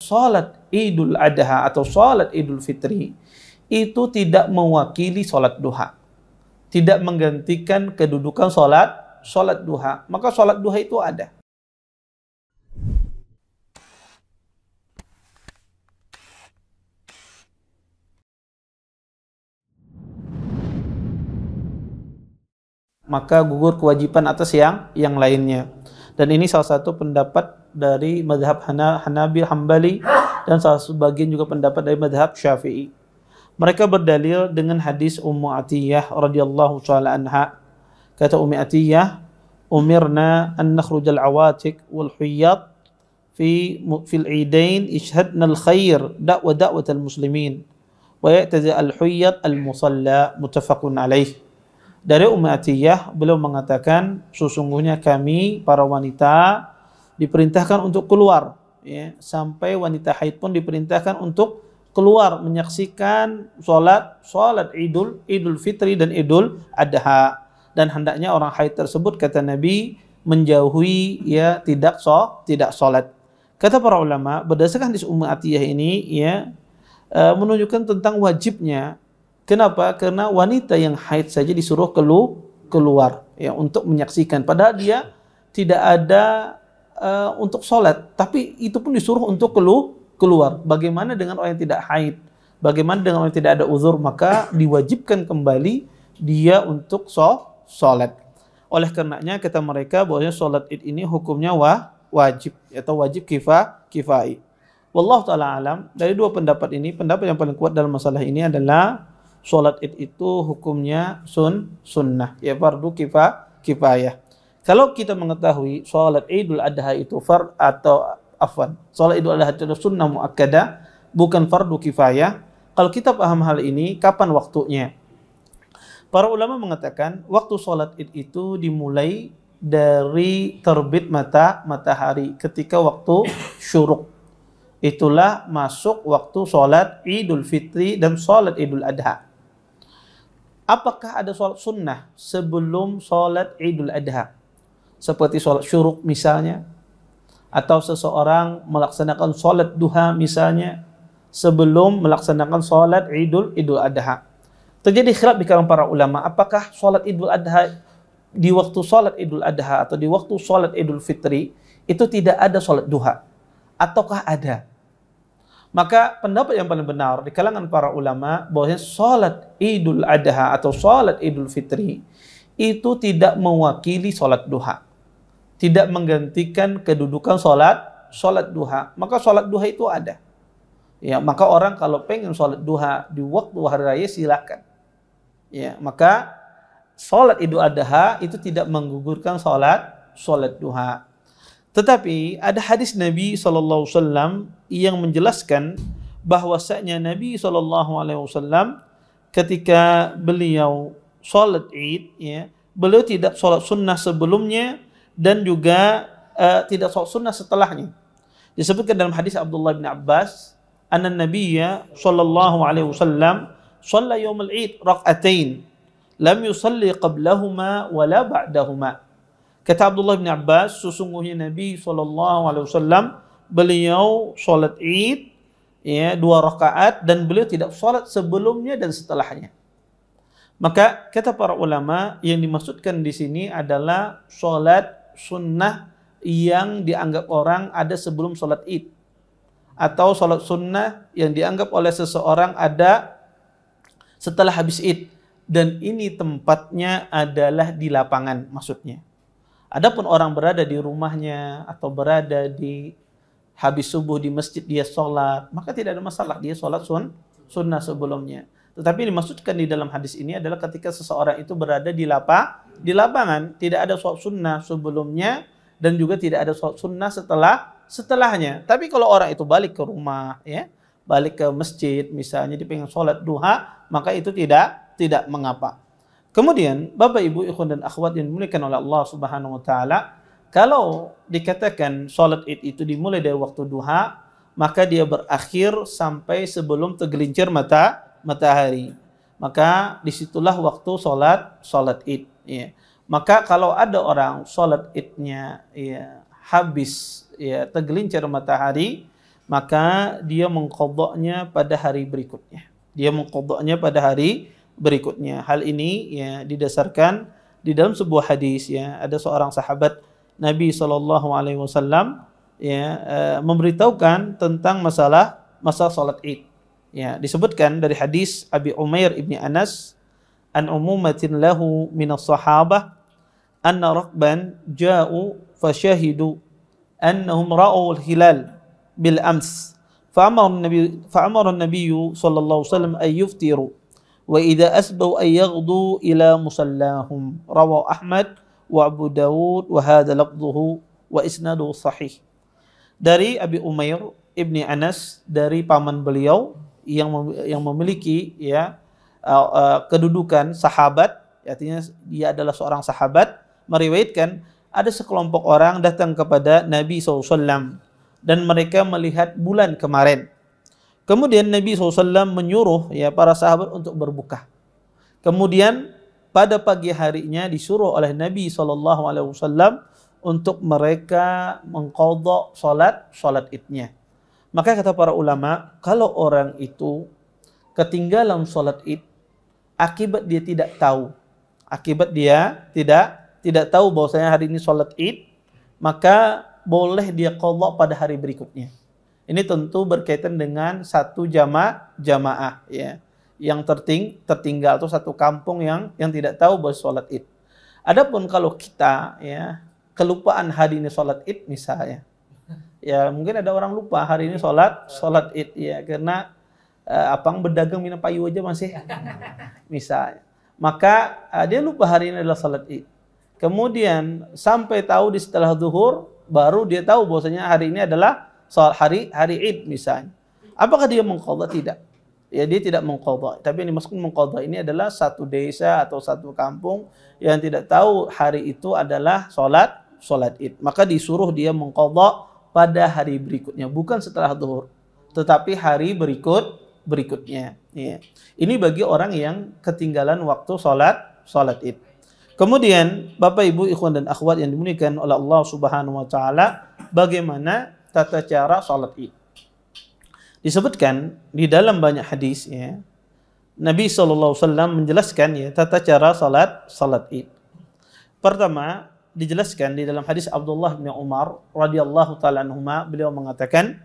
salat Idul Adha atau salat Idul Fitri itu tidak mewakili salat duha, tidak menggantikan kedudukan salat duha. Maka salat duha itu ada. Maka gugur kewajiban atas yang lainnya. Dan ini salah satu pendapat dari mazhab Hambali dan salah sebagian juga pendapat dari mazhab Syafi'i. Mereka berdalil dengan hadis Ummu Atiyah radhiyallahu taala anha. Kata Ummu Atiyah, "Umirna an nakhrujal awatik wal huyyat fil idain ishhadna al khair da'watal muslimin wa ya'tazi al huyyat al musalla." Muttafaqun alaih. Dari Ummu Atiyah, beliau mengatakan, sesungguhnya kami para wanita diperintahkan untuk keluar, ya, sampai wanita haid pun diperintahkan untuk keluar menyaksikan salat Idul Fitri dan Idul Adha. Dan hendaknya orang haid tersebut, kata Nabi, menjauhi, ya, tidak salat. Kata para ulama, berdasarkan hadis Ummu Atiyah ini, ya, menunjukkan tentang wajibnya. Kenapa? Karena wanita yang haid saja disuruh keluar, ya, untuk menyaksikan. Padahal dia tidak ada untuk sholat, tapi itu pun disuruh untuk keluar. Bagaimana dengan orang yang tidak haid? Bagaimana dengan orang yang tidak ada uzur? Maka diwajibkan kembali dia untuk sholat. Oleh karenanya kata mereka bahwa sholat id ini hukumnya wajib atau wajib kifai. Wallahu ta'ala alam. Dari dua pendapat ini, pendapat yang paling kuat dalam masalah ini adalah sholat id itu hukumnya sunnah, ya, fardu kifayah. Kalau kita mengetahui sholat Idul Adha itu sholat Idul Adha itu sunnah muakkadah, bukan fardu kifayah. Kalau kita paham hal ini, kapan waktunya? Para ulama mengatakan waktu sholat id itu dimulai dari terbit matahari ketika waktu syuruk. Itulah masuk waktu sholat Idul Fitri dan sholat Idul Adha. Apakah ada sholat sunnah sebelum sholat Idul Adha? Seperti sholat syuruk misalnya. Atau seseorang melaksanakan sholat duha misalnya sebelum melaksanakan sholat Idul Adha. Terjadi khilaf di kalangan para ulama. Apakah sholat Idul Adha di waktu sholat Idul Adha atau di waktu sholat Idul Fitri itu tidak ada sholat duha? Ataukah ada? Maka pendapat yang paling benar di kalangan para ulama bahwa sholat Idul Adha atau sholat Idul Fitri itu tidak mewakili sholat duha, tidak menggantikan kedudukan sholat duha. Maka sholat duha itu ada. Ya, maka orang kalau pengen sholat duha di waktu hari raya silakan. Ya, maka sholat Idul Adha itu tidak menggugurkan sholat duha. Tetapi ada hadis Nabi SAW yang menjelaskan bahwasanya Nabi SAW ketika beliau sholat id, ya, beliau tidak sholat sunnah sebelumnya dan juga tidak sholat sunnah setelahnya. Disebutkan dalam hadis Abdullah bin Abbas, anna Nabiyya SAW shalla yawm al-id rak'atain lam yusalli qablahuma wala ba'dahuma. Kata Abdullah bin Abbas, sesungguhnya Nabi SAW beliau sholat id, ya, 2 rakaat dan beliau tidak sholat sebelumnya dan setelahnya. Maka kata para ulama yang dimaksudkan di sini adalah sholat sunnah yang dianggap orang ada sebelum sholat id, atau sholat sunnah yang dianggap oleh seseorang ada setelah habis id, dan ini tempatnya adalah di lapangan maksudnya. Adapun orang berada di rumahnya atau berada di habis subuh di masjid dia sholat, maka tidak ada masalah, dia sholat sunnah sebelumnya. Tetapi yang dimaksudkan di dalam hadis ini adalah ketika seseorang itu berada di lapangan, tidak ada sholat sunnah sebelumnya dan juga tidak ada sholat sunnah setelahnya. Tapi kalau orang itu balik ke rumah, ya, balik ke masjid misalnya, dia pengen sholat duha, maka itu tidak mengapa. Kemudian Bapak Ibu ikhwan dan akhwat yang dimuliakan oleh Allah Subhanahu wa taala, kalau dikatakan salat id itu dimulai dari waktu duha, maka dia berakhir sampai sebelum tergelincir matahari. Maka disitulah waktu salat id, ya. Maka kalau ada orang salat idnya, ya, habis, ya, tergelincir matahari, maka dia mengqadha'nya pada hari berikutnya. Dia mengqadha'nya pada hari berikutnya. Hal ini ya didasarkan di dalam sebuah hadis ya, ada seorang sahabat Nabi SAW ya memberitahukan tentang masalah salat Id. Ya, disebutkan dari hadis Abi Umair ibni Anas an umumatin lahu minas sahabah anna rakban ja'u fasyahidu annahum ra'u al-hilal bil ams fa'amara an-nabiy sallallahu alaihi wasallam ay yuftiru wa idza asbahu ay yaghdu ila musallahum. Rawahu Ahmad wa Abu Dawud wa hadha lafdhuhu wa isnaduhu sahih. Dari Abi Umair ibni Anas, dari paman beliau yang memiliki ya kedudukan sahabat, artinya dia adalah seorang sahabat, meriwayatkan ada sekelompok orang datang kepada Nabi SAW dan mereka melihat bulan kemarin. Kemudian Nabi SAW menyuruh ya para sahabat untuk berbuka. Kemudian pada pagi harinya disuruh oleh Nabi SAW untuk mereka mengqadha salat Idnya. Maka kata para ulama, kalau orang itu ketinggalan salat Id akibat dia tidak tahu, tidak tahu bahwasanya hari ini salat Id, maka boleh dia qadha pada hari berikutnya. Ini tentu berkaitan dengan satu jamaah ya, yang tertinggal atau satu kampung yang tidak tahu bahwa salat Id. Adapun kalau kita ya kelupaan hari ini salat Id misalnya, ya mungkin ada orang lupa hari ini salat Id ya karena apang berdagang minum payu aja masih misalnya. Maka dia lupa hari ini adalah salat Id. Kemudian sampai tahu di setelah zuhur baru dia tahu bahwasanya hari ini adalah hari Id misalnya. Apakah dia mengqadha? Tidak. Ya dia tidak mengqadha. Tapi yang dimaksud mengqadha ini adalah satu desa atau satu kampung yang tidak tahu hari itu adalah salat Id. Maka disuruh dia mengqadha pada hari berikutnya, bukan setelah zuhur, tetapi hari berikutnya. Ya. Ini bagi orang yang ketinggalan waktu salat Id. Kemudian Bapak Ibu ikhwan dan akhwat yang dimuliakan oleh Allah Subhanahu wa taala, bagaimana tata cara salat Id? Disebutkan di dalam banyak hadis ya, Nabi SAW menjelaskan ya tata cara salat Id. Pertama, dijelaskan di dalam hadis Abdullah bin Umar radhiyallahu taala anhuma, beliau mengatakan,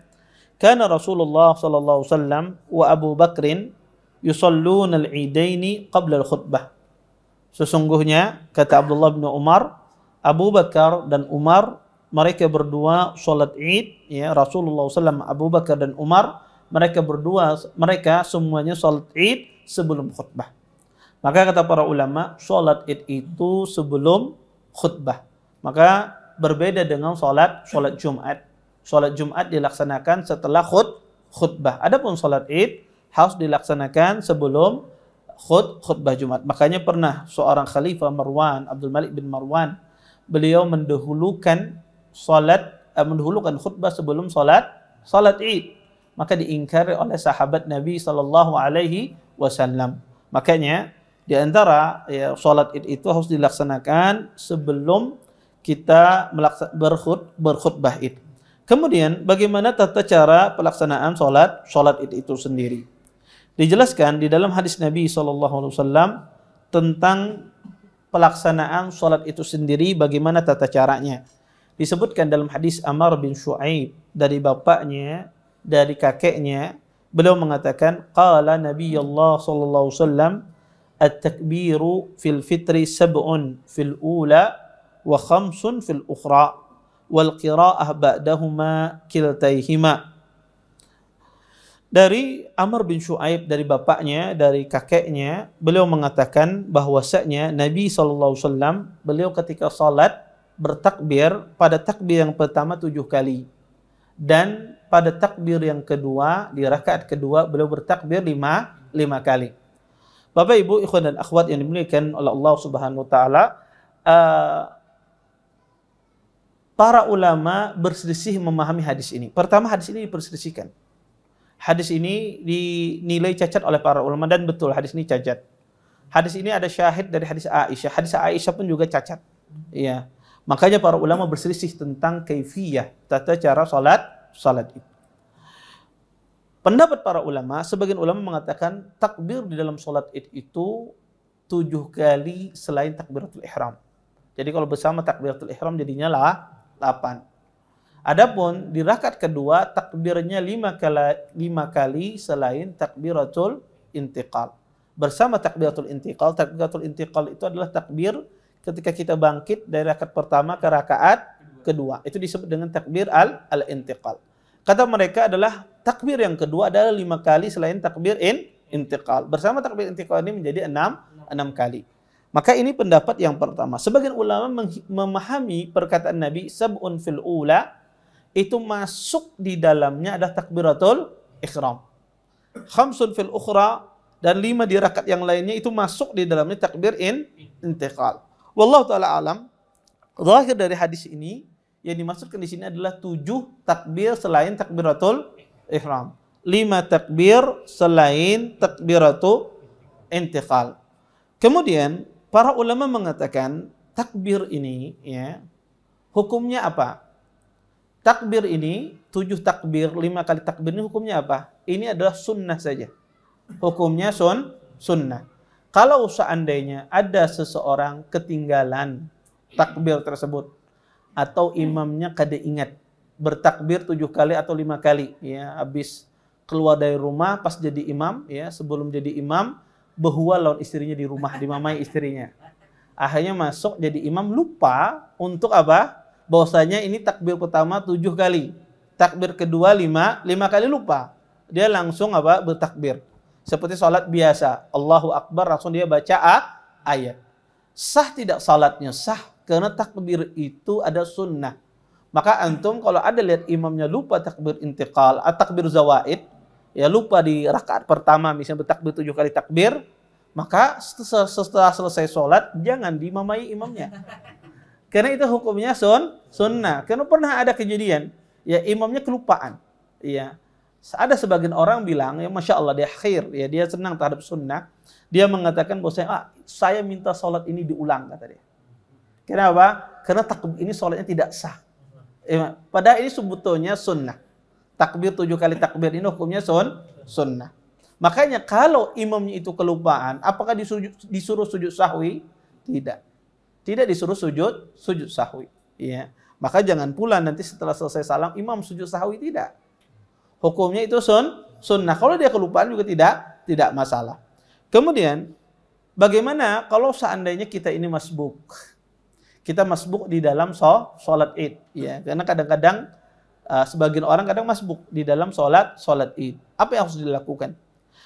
"Kana Rasulullah sallallahu alaihi wasallam wa Abu Bakrin yusalluna al-Idaini qabla al-khutbah." Sesungguhnya kata Abdullah bin Umar, Abu Bakar dan Umar mereka berdua salat Id ya, Rasulullah SAW, Abu Bakar dan Umar mereka semuanya salat Id sebelum khutbah. Maka kata para ulama, salat Id itu sebelum khutbah. Maka berbeda dengan salat Jumat. Salat Jumat dilaksanakan setelah khutbah. Adapun salat Id harus dilaksanakan sebelum khutbah Jumat. Makanya pernah seorang khalifah Marwan, Abdul Malik bin Marwan, beliau mendahulukan khutbah sebelum salat Id. Maka diingkari oleh sahabat Nabi sallallahu alaihi wasallam. Makanya di antara ya, salat Id itu harus dilaksanakan sebelum kita berkhutbah Id. Kemudian bagaimana tata cara pelaksanaan salat Id itu sendiri? Dijelaskan di dalam hadis Nabi SAW tentang pelaksanaan salat itu sendiri, bagaimana tata caranya. Disebutkan dalam hadis Amr bin Shu'aib dari bapaknya, dari kakeknya, beliau mengatakan, qala Nabi Allah SAW, at-takbiru fil fitri sab'un fil ula wa khamsun fil ukhra wal qira'ah ba'dahuma kiltaihima. Dari Amr bin Shu'aib, dari bapaknya, dari kakeknya, beliau mengatakan bahwasanya Nabi SAW, beliau ketika salat bertakbir pada takbir yang pertama 7 kali. Dan pada takbir yang kedua, di rakaat kedua, beliau bertakbir 5 kali. Bapak Ibu ikhwan dan akhwat yang dimuliakan oleh Allah Subhanahu wa taala, para ulama berselisih memahami hadis ini. Pertama, hadis ini diperselisihkan. Hadis ini dinilai cacat oleh para ulama, dan betul hadis ini cacat. Hadis ini ada syahid dari hadis Aisyah. Hadis Aisyah pun juga cacat. Iya. Makanya para ulama berselisih tentang kaifiyah, tata cara salat itu. Pendapat para ulama, sebagian ulama mengatakan takbir di dalam sholat id itu 7 kali selain takbiratul ihram. Jadi kalau bersama takbiratul ihram jadinya 8. Adapun di rakaat kedua takbirnya 5 kali selain takbiratul intiqal. Bersama takbiratul intiqal itu adalah takbir ketika kita bangkit dari rakaat pertama ke rakaat kedua. Itu disebut dengan takbir al-intiqal. Kata mereka adalah takbir yang kedua adalah 5 kali selain takbir intiqal. Bersama takbir intiqal ini menjadi 6 kali. Maka ini pendapat yang pertama. Sebagian ulama memahami perkataan Nabi sab'un fil ula itu masuk di dalamnya adalah takbiratul ihram. Khamsun fil ukhra dan 5 di rakaat yang lainnya itu masuk di dalamnya takbir intiqal. Wallahu taala alam. Zahir dari hadis ini yang dimaksudkan di sini adalah 7 takbir selain takbiratul ihram. 5 takbir selain takbiratul intiqal. Kemudian para ulama mengatakan takbir ini ya hukumnya apa? Takbir ini 7 takbir, 5 kali takbir ini hukumnya apa? Ini adalah sunnah saja. Hukumnya sunnah. Kalau seandainya ada seseorang ketinggalan takbir tersebut atau imamnya kada ingat bertakbir 7 kali atau 5 kali ya, habis keluar dari rumah pas jadi imam ya, sebelum jadi imam bahwa lawan istrinya di rumah, dimamai istrinya. Akhirnya masuk jadi imam lupa untuk apa? Bahwasanya ini takbir pertama 7 kali. Takbir kedua 5 kali lupa. Dia langsung apa? Bertakbir. Seperti salat biasa. Allahu Akbar langsung dia baca ayat. Sah tidak salatnya? Sah. Karena takbir itu ada sunnah. Maka antum kalau ada lihat imamnya lupa takbir intiqal atau takbir zawaid, ya lupa di rakaat pertama misalnya bertakbir 7 kali takbir, maka setelah selesai sholat jangan dimamai imamnya. Karena itu hukumnya sunnah. Karena pernah ada kejadian, ya imamnya kelupaan. Ya, ada sebagian orang bilang, ya masya Allah dia khair, ya dia senang terhadap sunnah. Dia mengatakan bahwa saya minta sholat ini diulang kata dia. Kenapa? Karena takbir ini sholatnya tidak sah. Padahal ini sebetulnya sunnah. Takbir 7 kali takbir ini hukumnya sunnah. Makanya kalau imamnya itu kelupaan, apakah disuruh sujud sahwi? Tidak. Tidak disuruh sujud sahwi. Ya. Maka jangan pula nanti setelah selesai salam imam sujud sahwi, tidak. Hukumnya itu sunnah. Kalau dia kelupaan juga tidak masalah. Kemudian bagaimana kalau seandainya kita ini masbuk? Kita masbuk di dalam sholat id, ya. Karena kadang-kadang sebagian orang kadang masbuk di dalam sholat id. Apa yang harus dilakukan?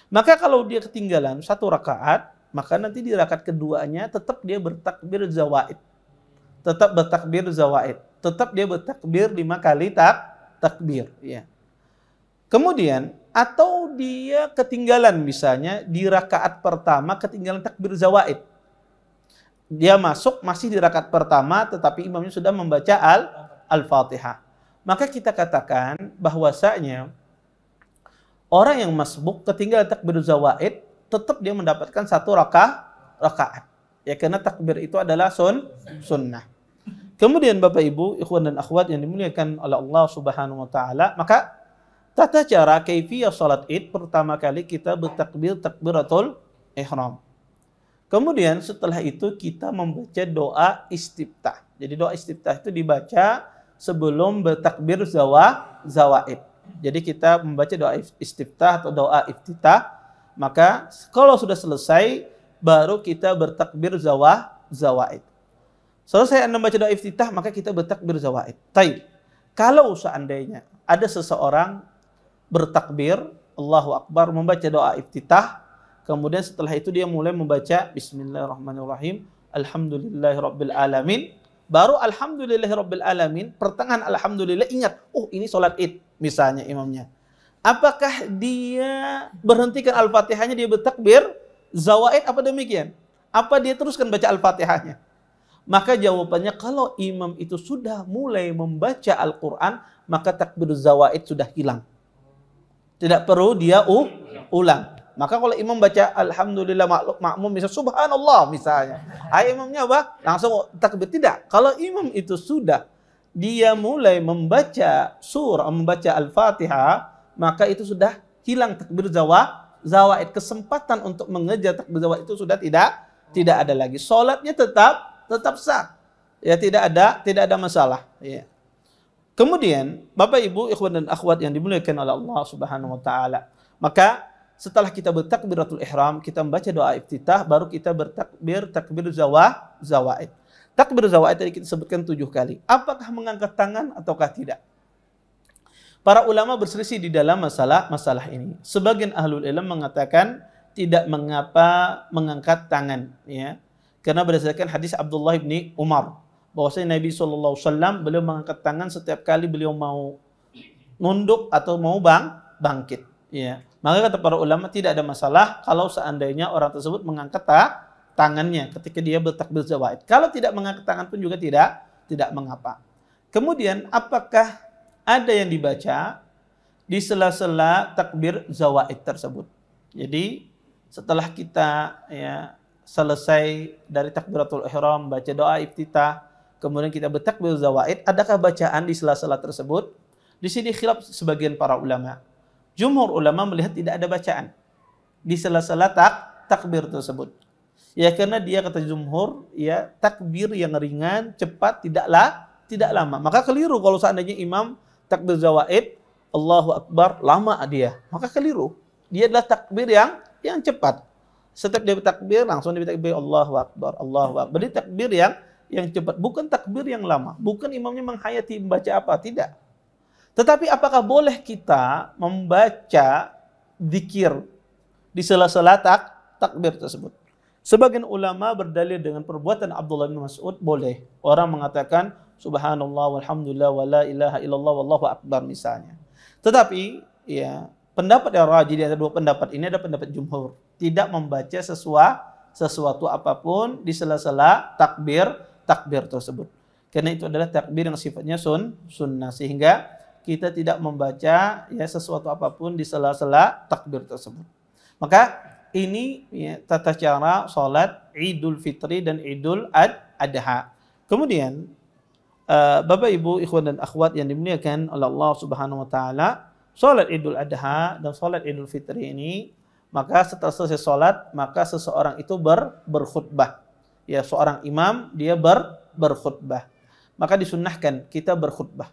Maka kalau dia ketinggalan 1 rakaat, maka nanti di rakaat keduanya tetap dia bertakbir zawaid. Tetap dia bertakbir 5 kali takbir, ya. Kemudian atau dia ketinggalan misalnya di rakaat pertama ketinggalan takbir zawaid. Dia masuk masih di rakaat pertama tetapi imamnya sudah membaca Al-Fatihah. Maka kita katakan bahwasanya orang yang masbuk ketinggalan takbir zawaid tetap dia mendapatkan 1 rakaat. Ya karena takbir itu adalah sunnah. Kemudian Bapak Ibu, ikhwan dan akhwat yang dimuliakan oleh Allah Subhanahu wa taala, maka tata cara kaifiyah salat id pertama kali kita bertakbir takbiratul ihram. Kemudian setelah itu kita membaca doa istiftah. Jadi doa istiftah itu dibaca sebelum bertakbir zawaid. Jadi kita membaca doa istiftah atau doa iftitah. Maka kalau sudah selesai baru kita bertakbir zawaid. Selesai Anda membaca doa iftitah maka kita bertakbir zawaid. Taib. Kalau seandainya ada seseorang bertakbir Allahu Akbar membaca doa iftitah, kemudian setelah itu dia mulai membaca Bismillahirrahmanirrahim, Alhamdulillahirabbil alamin. Baru Alhamdulillahirabbil alamin, pertengahan Alhamdulillah ingat, oh ini sholat id misalnya imamnya. Apakah dia berhentikan Al-Fatihahnya dia bertakbir zawaid apa demikian? Apa dia teruskan baca Al-Fatihahnya? Maka jawabannya kalau imam itu sudah mulai membaca Al-Quran, maka takbir zawaid sudah hilang. Tidak perlu dia ulang. Maka kalau imam baca Alhamdulillah makmum misalnya Subhanallah misalnya. Imamnya apa? Langsung takbir. Tidak. Kalau imam itu sudah dia mulai membaca surah, membaca Al-Fatihah, maka itu sudah hilang takbir zawaid, kesempatan untuk mengejar takbir zawaid itu sudah tidak ada lagi. Salatnya tetap sah. Ya, tidak ada masalah, ya. Kemudian, Bapak Ibu, ikhwan dan akhwat yang dimuliakan oleh Allah Subhanahu wa taala, maka setelah kita bertakbiratul ihram, kita membaca doa iftitah, baru kita takbir zawaid. Takbir zawaid tadi kita sebutkan 7 kali. Apakah mengangkat tangan ataukah tidak? Para ulama berselisih di dalam masalah ini. Sebagian ahlul ilm mengatakan tidak mengapa mengangkat tangan, ya. Karena berdasarkan hadis Abdullah bin Umar, bahwasanya Nabi SAW beliau mengangkat tangan setiap kali beliau mau nunduk atau mau bangkit, ya. Maka kata para ulama tidak ada masalah kalau seandainya orang tersebut mengangkat tangannya ketika dia bertakbir zawaid. Kalau tidak mengangkat tangan pun juga tidak mengapa. Kemudian apakah ada yang dibaca di sela-sela takbir zawaid tersebut? Jadi setelah kita, ya, selesai dari takbiratul ihram, baca doa iftitah, kemudian kita bertakbir zawaid, adakah bacaan di sela-sela tersebut? Di sini khilaf sebagian para ulama. Jumhur ulama melihat tidak ada bacaan di sela-sela takbir tersebut. Ya, karena dia kata jumhur, ya, takbir yang ringan, cepat, tidak lama. Maka keliru kalau seandainya imam takbir zawaid, Allahu Akbar, lama dia. Maka keliru. Dia adalah takbir yang cepat. Setiap dia bertakbir, langsung dia bertakbir Allahu Akbar, Allahu Akbar. Jadi takbir yang cepat, bukan takbir yang lama. Bukan imamnya menghayati membaca apa, tidak. Tetapi apakah boleh kita membaca zikir di sela-sela takbir tersebut? Sebagian ulama berdalil dengan perbuatan Abdullah bin Mas'ud, boleh. Orang mengatakan subhanallah walhamdulillah wa la ilaha illallah wallahu akbar misalnya. Tetapi, ya, pendapat yang rajih di antara dua pendapat ini ada pendapat jumhur. Tidak membaca sesuatu apapun di sela-sela takbir tersebut. Karena itu adalah takbir yang sifatnya sunnah, sehingga kita tidak membaca, ya, sesuatu apapun di sela-sela takbir tersebut. Maka ini, ya, tata cara salat Idul Fitri dan Idul Adha. Kemudian Bapak Ibu, ikhwan dan akhwat yang dimuliakan oleh Allah Subhanahu wa taala, salat Idul Adha dan salat Idul Fitri ini, maka setelah selesai salat, maka seseorang itu berkhutbah. Ya, seorang imam dia berkhutbah. Maka disunnahkan kita berkhutbah.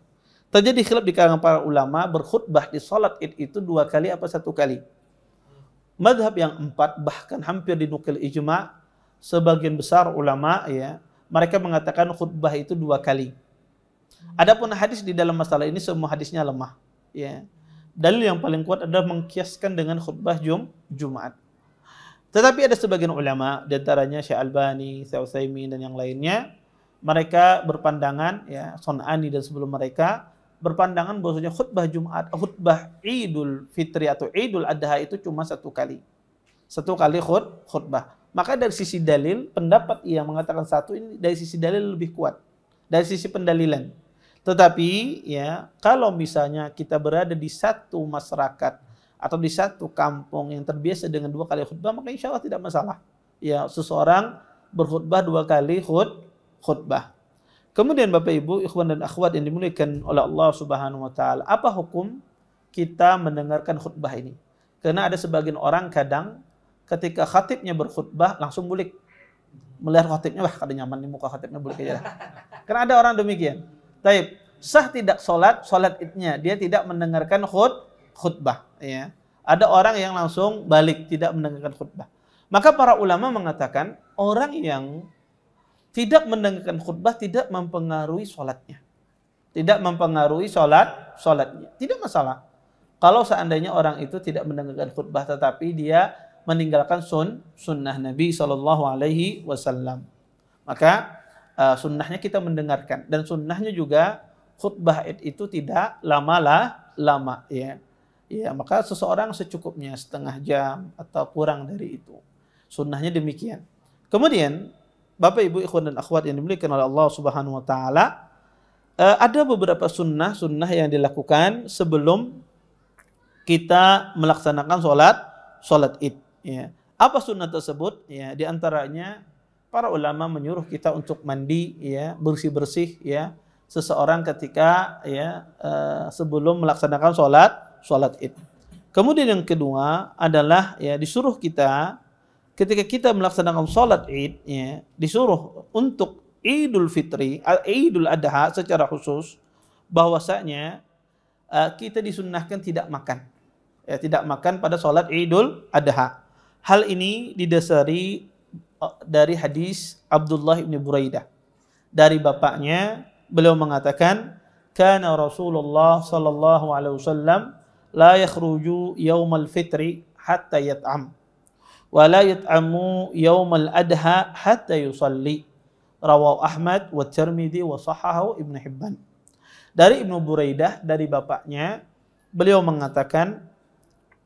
Terjadi khilaf di kalangan para ulama, berkhutbah di salat Id itu 2 kali apa 1 kali. Madhab yang 4 bahkan hampir dinukil ijma, sebagian besar ulama, ya, mereka mengatakan khutbah itu 2 kali. Adapun hadis di dalam masalah ini semua hadisnya lemah, ya. Dalil yang paling kuat adalah mengkiaskan dengan khutbah Jumat. Tetapi ada sebagian ulama, di antaranya Syekh Albani, Syekh Utsaimin dan yang lainnya, mereka berpandangan, ya, Sun'ani dan sebelum mereka berpandangan bahwasanya khutbah Jumat, khutbah Idul Fitri atau Idul Adha itu cuma 1 kali. 1 kali khutbah. Maka dari sisi dalil, pendapat yang mengatakan 1 ini dari sisi dalil lebih kuat. Dari sisi pendalilan. Tetapi, ya, kalau misalnya kita berada di satu masyarakat atau di satu kampung yang terbiasa dengan 2 kali khutbah, maka insya Allah tidak masalah. Ya, seseorang berkhutbah 2 kali khutbah. Kemudian Bapak Ibu, ikhwan dan akhwat yang dimuliakan oleh Allah Subhanahu wa taala, apa hukum kita mendengarkan khutbah ini? Karena ada sebagian orang kadang ketika khatibnya berkhutbah langsung bulik. Melihat khatibnya, wah, kada nyaman nih muka khatibnya, bulik aja. Karena ada orang demikian. Taib, sah tidak salat Idnya, dia tidak mendengarkan khutbah, ya. Ada orang yang langsung balik tidak mendengarkan khutbah. Maka para ulama mengatakan orang yang tidak mendengarkan khutbah tidak mempengaruhi sholatnya. Tidak mempengaruhi sholatnya. Tidak masalah. Kalau seandainya orang itu tidak mendengarkan khutbah tetapi dia meninggalkan sunnah Nabi SAW. Maka sunnahnya kita mendengarkan. Dan sunnahnya juga khutbah itu tidak lama, ya. Ya, maka seseorang secukupnya, setengah jam atau kurang dari itu. Sunnahnya demikian. Kemudian Bapak Ibu ikhwan dan akhwat yang dimuliakan oleh Allah Subhanahu wa taala, ada beberapa sunnah yang dilakukan sebelum kita melaksanakan salat Id, ya. Apa sunnah tersebut? Ya, di antaranya para ulama menyuruh kita untuk mandi, ya, bersih-bersih, ya, seseorang ketika, ya, sebelum melaksanakan salat Id. Kemudian yang kedua adalah ya disuruh kita ketika kita melaksanakan sholat Id, ya, disuruh untuk Idul Fitri, Idul Adha secara khusus, bahwasanya kita disunnahkan tidak makan, ya, tidak makan pada sholat Idul Adha. Hal ini didasari dari hadis Abdullah bin Buraidah dari bapaknya, beliau mengatakan, kana Rasulullah sallallahu alaihi wasallam la yakhruju yaumal fitri hatta yat'am wa la yat'amu yaumal adha hatta yusalli. Rawahu Ahmad wa Tirmidzi wa sahahahu Ibnu Hibban. Dari Ibnu Buraidah dari bapaknya, beliau mengatakan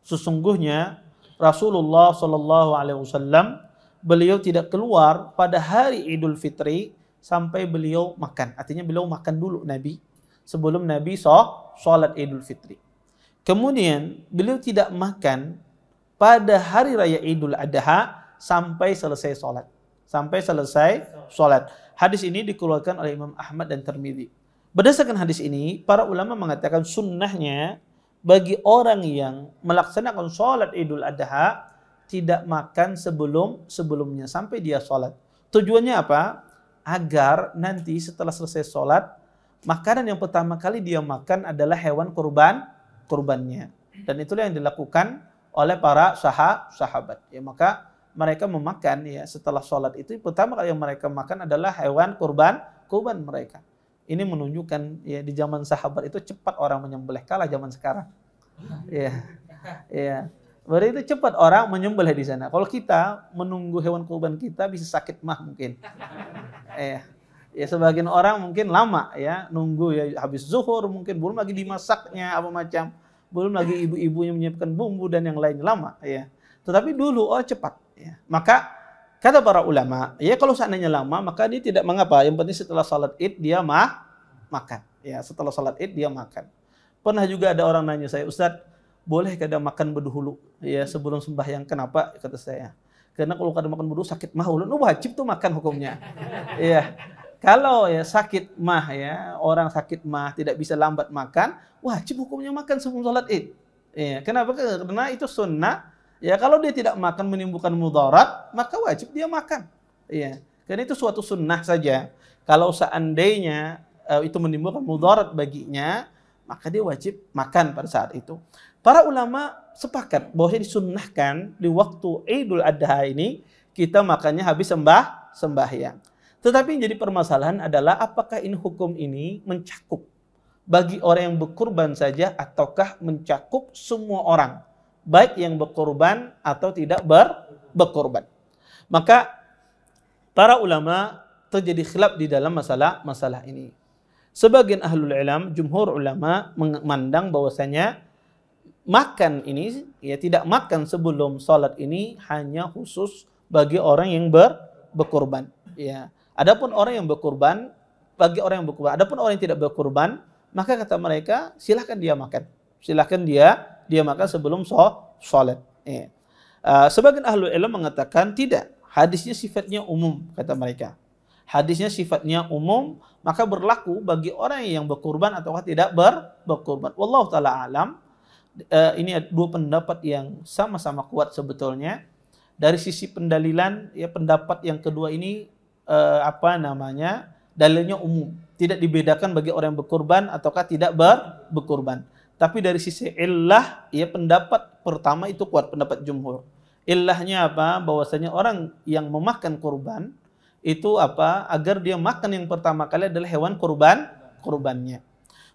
sesungguhnya Rasulullah sallallahu alaihi wasallam beliau tidak keluar pada hari Idul Fitri sampai beliau makan. Artinya beliau makan dulu Nabi sebelum Nabi sholat Idul Fitri. Kemudian beliau tidak makan pada hari raya Idul Adha sampai selesai sholat. Sampai selesai sholat. Hadis ini dikeluarkan oleh Imam Ahmad dan Tirmidzi. Berdasarkan hadis ini, para ulama mengatakan sunnahnya bagi orang yang melaksanakan sholat Idul Adha tidak makan sebelumnya sampai dia sholat. Tujuannya apa? Agar nanti setelah selesai sholat, makanan yang pertama kali dia makan adalah hewan kurbannya. Dan itulah yang dilakukan oleh para sahabat. Ya, maka mereka memakan ya setelah sholat itu pertama kali yang mereka makan adalah hewan kurban mereka. Ini menunjukkan ya di zaman sahabat itu cepat orang menyembelih, kalah zaman sekarang. Ya, ya. Berarti itu cepat orang menyembelih di sana. Kalau kita menunggu hewan kurban kita bisa sakit mah mungkin. Ya sebagian orang mungkin lama ya nunggu ya habis zuhur mungkin belum lagi dimasaknya apa macam, belum lagi ibu-ibunya menyiapkan bumbu dan yang lain lama ya. Tetapi dulu cepat ya. Maka kata para ulama ya kalau seandainya lama maka dia tidak mengapa. Yang penting setelah salat Id dia makan ya, setelah salat Id dia makan. Pernah juga ada orang nanya saya, Ustadz, boleh kadang makan berdahulu ya sebelum sembahyang? Kenapa? Kata saya. Karena kalau kadang makan berdahulu sakit mah ulun wajib tuh makan hukumnya. Iya. Kalau ya sakit mah ya, orang sakit mah tidak bisa lambat makan, wajib hukumnya makan sebelum sholat Id. Ya, kenapa? Karena itu sunnah. Ya, kalau dia tidak makan menimbulkan mudarat, maka wajib dia makan. Ya, karena itu suatu sunnah saja. Kalau seandainya itu menimbulkan mudarat baginya, maka dia wajib makan pada saat itu. Para ulama sepakat bahwa disunnahkan di waktu Idul Adha ini kita makannya habis sembahyang. Tetapi yang jadi permasalahan adalah apakah ini hukum ini mencakup bagi orang yang berkurban saja ataukah mencakup semua orang, baik yang berkurban atau tidak berkurban. Maka para ulama terjadi khilaf di dalam masalah ini. Sebagian ahlul ilm, jumhur ulama memandang bahwasanya makan ini ya tidak makan sebelum salat ini hanya khusus bagi orang yang berkurban ya. Adapun orang yang berkurban, bagi orang yang berkurban. Adapun orang yang tidak berkurban, maka kata mereka silahkan dia makan. Silahkan dia makan sebelum sholat. Ya. Sebagian ahlu ilmu mengatakan tidak. Hadisnya sifatnya umum, kata mereka. Hadisnya sifatnya umum, maka berlaku bagi orang yang berkurban atau tidak berkurban. Wallahu ta'ala alam. Ini dua pendapat yang sama-sama kuat sebetulnya. Dari sisi pendalilan, ya pendapat yang kedua ini dalilnya umum, tidak dibedakan bagi orang yang berkurban ataukah tidak berkurban. Tapi dari sisi illah, ya pendapat pertama itu kuat, pendapat jumhur. Illahnya apa? Bahwasanya orang yang memakan kurban itu agar dia makan yang pertama kali adalah hewan kurbannya.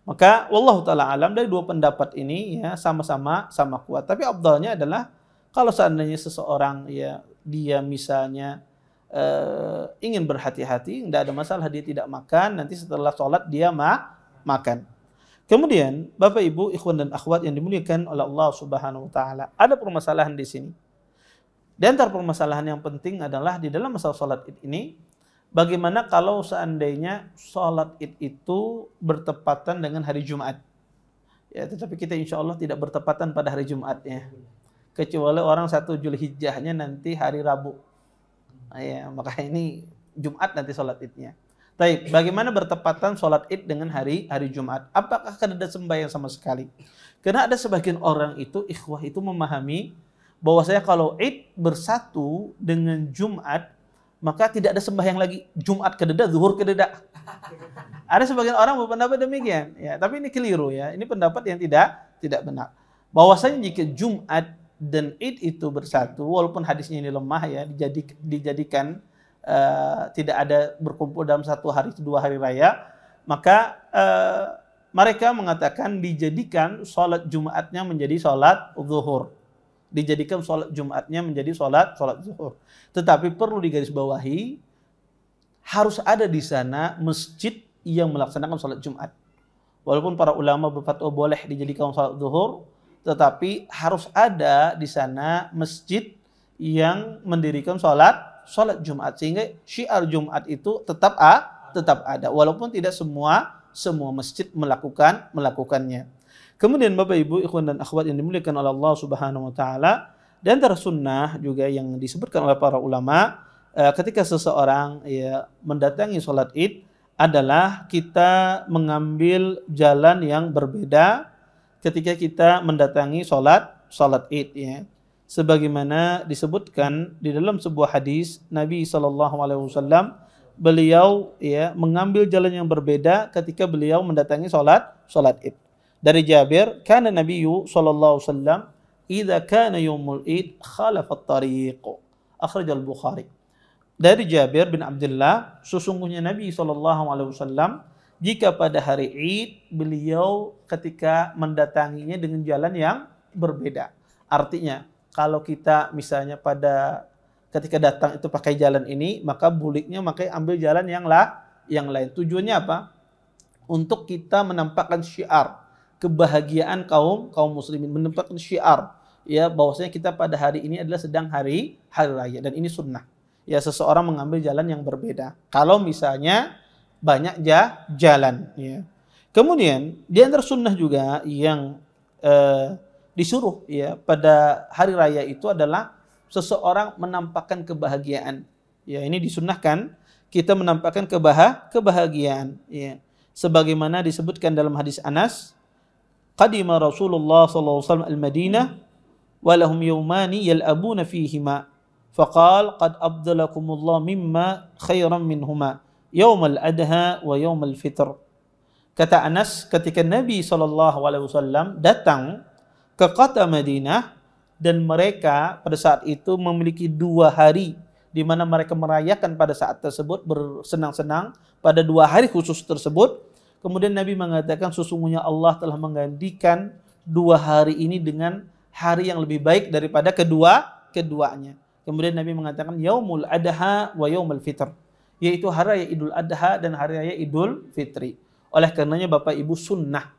Maka wallahu taala alam, dari dua pendapat ini ya sama kuat. Tapi afdalnya adalah kalau seandainya seseorang ya dia misalnya ingin berhati-hati, tidak ada masalah dia tidak makan, nanti setelah sholat dia makan. Kemudian Bapak Ibu, ikhwan dan akhwat yang dimuliakan oleh Allah Subhanahu wa taala, ada permasalahan di sini. Di antara permasalahan yang penting adalah di dalam masalah sholat Id ini, bagaimana kalau seandainya sholat Id itu bertepatan dengan hari Jumat? Ya, tetapi kita insya Allah tidak bertepatan pada hari Jumatnya, kecuali orang 1 Zulhijjahnya nanti hari Rabu. Ya, maka ini Jumat nanti sholat Idnya. Taib, bagaimana bertepatan sholat id dengan hari Jumat? Apakah ada sembahyang sama sekali? Karena ada sebagian orang itu, ikhwah itu memahami bahwasanya kalau id bersatu dengan Jumat, maka tidak ada sembahyang lagi. Jumat kededa, zuhur kededa. Ada sebagian orang berpendapat demikian. Ya, tapi ini keliru ya. Ini pendapat yang tidak benar. Bahwasanya jika Jumat dan id itu bersatu, walaupun hadisnya ini lemah ya, dijadikan tidak ada berkumpul dalam satu hari itu 2 hari raya, maka mereka mengatakan dijadikan sholat Jumatnya menjadi sholat zuhur, dijadikan sholat Jumatnya menjadi sholat zuhur. Tetapi perlu digarisbawahi, harus ada di sana masjid yang melaksanakan sholat Jumat. Walaupun para ulama berfatwa boleh dijadikan sholat zuhur, tetapi harus ada di sana masjid yang mendirikan sholat Jumat, sehingga syiar Jumat itu tetap ada walaupun tidak semua masjid melakukannya. Kemudian Bapak Ibu, ikhwan dan akhwat yang dimuliakan oleh Allah Subhanahu wa taala, dan antara sunnah juga yang disebutkan oleh para ulama ketika seseorang ya mendatangi sholat Id adalah kita mengambil jalan yang berbeda ketika kita mendatangi sholat Id ya. Sebagaimana disebutkan di dalam sebuah hadis Nabi SAW, beliau ya mengambil jalan yang berbeda ketika beliau mendatangi sholat Id. Dari Jabir, kana Nabiyyu SAW idza kana yaumul Id khalafat tariq. Akhrajal Bukhari. Dari Jabir bin Abdullah, sesungguhnya Nabi SAW jika pada hari Id beliau ketika mendatanginya dengan jalan yang berbeda. Artinya kalau kita misalnya ketika datang itu pakai jalan ini, maka buliknya ambil jalan yang lain. Tujuannya apa? Untuk kita menampakkan syiar kebahagiaan kaum muslimin, menampakkan syiar ya bahwasanya kita pada hari ini adalah sedang hari raya, dan ini sunnah. Ya, seseorang mengambil jalan yang berbeda. Kalau misalnya banyak jalan ya. Kemudian di antara sunnah juga yang disuruh ya pada hari raya itu adalah seseorang menampakkan kebahagiaan. Ya, ini disunnahkan kita menampakkan kebahagiaan ya. Sebagaimana disebutkan dalam hadis Anas, qadima Rasulullah sallallahu alaihi wasallam al-Madinah wa lahum yawmani yal'abuna fihima faqala qad abdalakumullah mimma khairan minhuma yaumal adha wa yaumal fitr. Kata Anas, ketika Nabi sallallahu alaihi wasallam datang ke kota Madinah, dan mereka pada saat itu memiliki 2 hari di mana mereka merayakan pada saat tersebut, bersenang-senang pada 2 hari khusus tersebut. Kemudian Nabi mengatakan sesungguhnya Allah telah menggantikan 2 hari ini dengan hari yang lebih baik daripada keduanya. Kemudian Nabi mengatakan yaumul adha wa yaumul fitr, yaitu hari raya Idul Adha dan hari raya Idul Fitri. Oleh karenanya Bapak Ibu, sunnah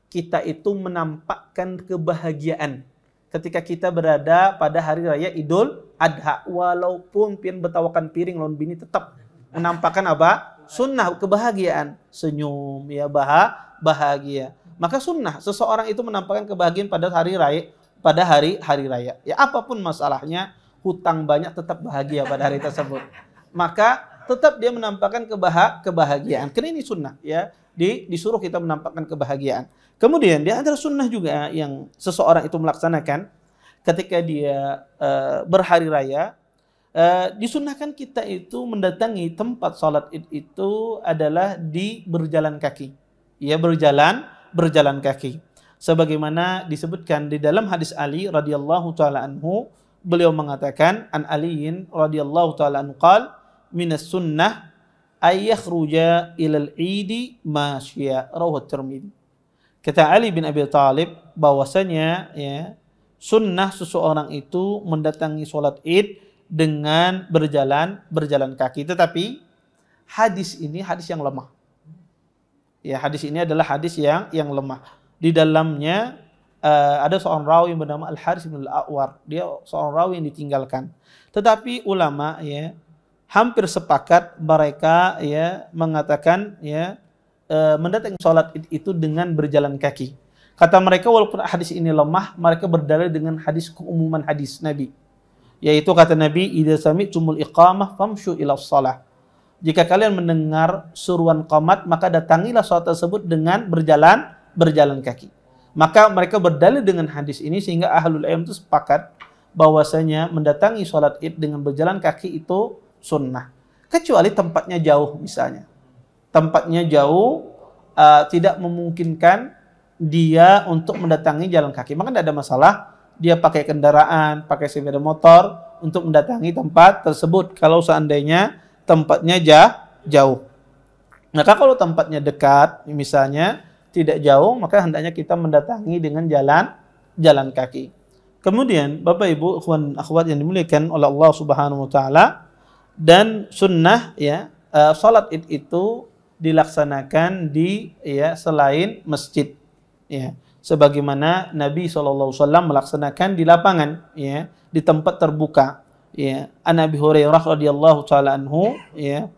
kita itu menampakkan kebahagiaan ketika kita berada pada hari raya Idul Adha, walaupun pian betawakan piring lawan bini, tetap menampakkan apa? Sunnah kebahagiaan, senyum ya, bahagia. Maka sunnah seseorang itu menampakkan kebahagiaan pada hari raya. Ya, apapun masalahnya, hutang banyak tetap bahagia pada hari tersebut. Maka tetap dia menampakkan kebahagiaan. Karena ini sunnah ya. Disuruh kita menampakkan kebahagiaan. Kemudian di antara sunnah juga yang seseorang itu melaksanakan ketika dia berhari raya, disunnahkan kita itu mendatangi tempat sholat Id itu adalah berjalan kaki. Ya, berjalan kaki. Sebagaimana disebutkan di dalam hadis Ali radhiyallahu taala anhu, beliau mengatakan, an Aliin radhiyallahu taala anhu qala minas sunnah ayakhruja ilal idi masya, rawahu Tirmidzi. Kata Ali bin Abi Thalib bahwasanya ya, sunnah seseorang itu mendatangi sholat Id dengan berjalan kaki. Tetapi hadis ini hadis yang lemah. Ya, hadis ini adalah hadis yang lemah. Di dalamnya ada seorang rawi yang bernama Al-Harits bin Al-A'war. Dia seorang rawi yang ditinggalkan. Tetapi ulama ya hampir sepakat mereka ya mengatakan ya mendatangi sholat Id itu dengan berjalan kaki. Kata mereka walaupun hadis ini lemah, mereka berdalil dengan hadis keumuman hadis Nabi. Yaitu kata Nabi, idza sami'tumul iqamah famshu ila shalah. jika kalian mendengar suruan qomat, maka datangilah sholat tersebut dengan berjalan kaki. Maka mereka berdalil dengan hadis ini sehingga ahlul ilm itu sepakat bahwasanya mendatangi sholat id dengan berjalan kaki itu sunnah. Kecuali tempatnya jauh misalnya. Tempatnya jauh, tidak memungkinkan dia untuk mendatangi jalan kaki. Maka tidak ada masalah dia pakai kendaraan, pakai sepeda motor untuk mendatangi tempat tersebut kalau seandainya tempatnya jauh. Maka kalau tempatnya dekat, misalnya tidak jauh, maka hendaknya kita mendatangi dengan jalan kaki. Kemudian Bapak Ibu ikhwan akhwat yang dimuliakan oleh Allah Subhanahu wa taala, dan sunnah ya, salat Id itu dilaksanakan di selain masjid ya. Sebagaimana Nabi SAW melaksanakan di lapangan, ya, di tempat terbuka. Ya. An Abi Hurairah radhiyallahu taala anhu, ya,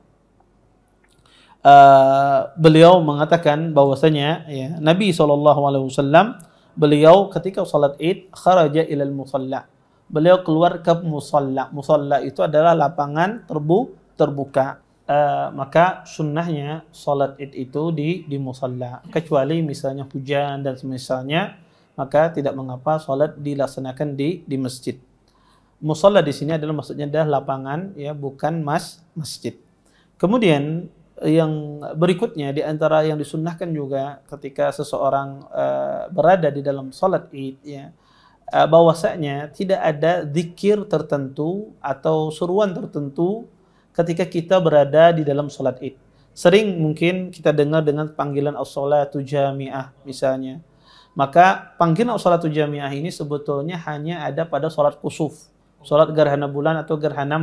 beliau mengatakan bahwasanya, ya, Nabi SAW beliau ketika salat Id kharaja ilal musalla. Beliau keluar ke musalla. Musalla itu adalah lapangan terbuka. Maka sunnahnya salat Id itu di musalla, kecuali misalnya hujan dan semisalnya, maka tidak mengapa salat dilaksanakan di masjid. Musalla di sini adalah maksudnya adalah lapangan, ya, bukan masjid. Kemudian yang berikutnya di antara yang disunnahkan juga ketika seseorang berada di dalam salat Id, ya, bahwasanya tidak ada zikir tertentu atau seruan tertentu ketika kita berada di dalam sholat Id. Sering mungkin kita dengar dengan panggilan as-sholatu jami'ah misalnya. Maka panggilan as-sholatu jami'ah ini sebetulnya hanya ada pada sholat kusuf, sholat gerhana bulan atau gerhana